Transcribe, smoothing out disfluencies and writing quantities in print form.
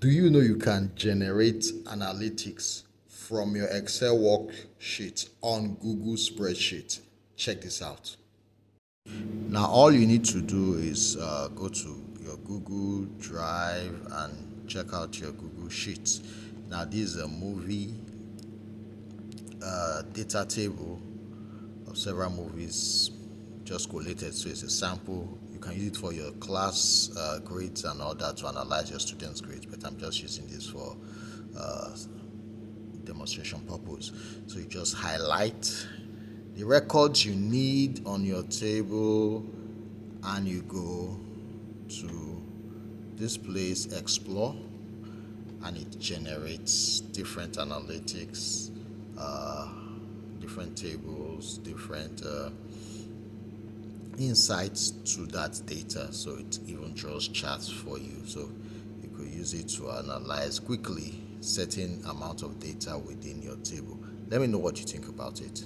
Do you know you can generate analytics from your Excel worksheet on Google Spreadsheet? Check this out. Now, all you need to do is go to your Google Drive and check out your Google Sheets. Now, this is a movie data table of several movies just collated, so it's a sample. You can use it for your class grades and all that to analyze your students' grades, but I'm just using this for uh, demonstration purpose. So you just highlight the records you need on your table and you go to this place, explore, and it generates different analytics, different tables, different insights to that data. So it even draws charts for you, so you could use it to analyze quickly certain amount of data within your table. Let me know what you think about it.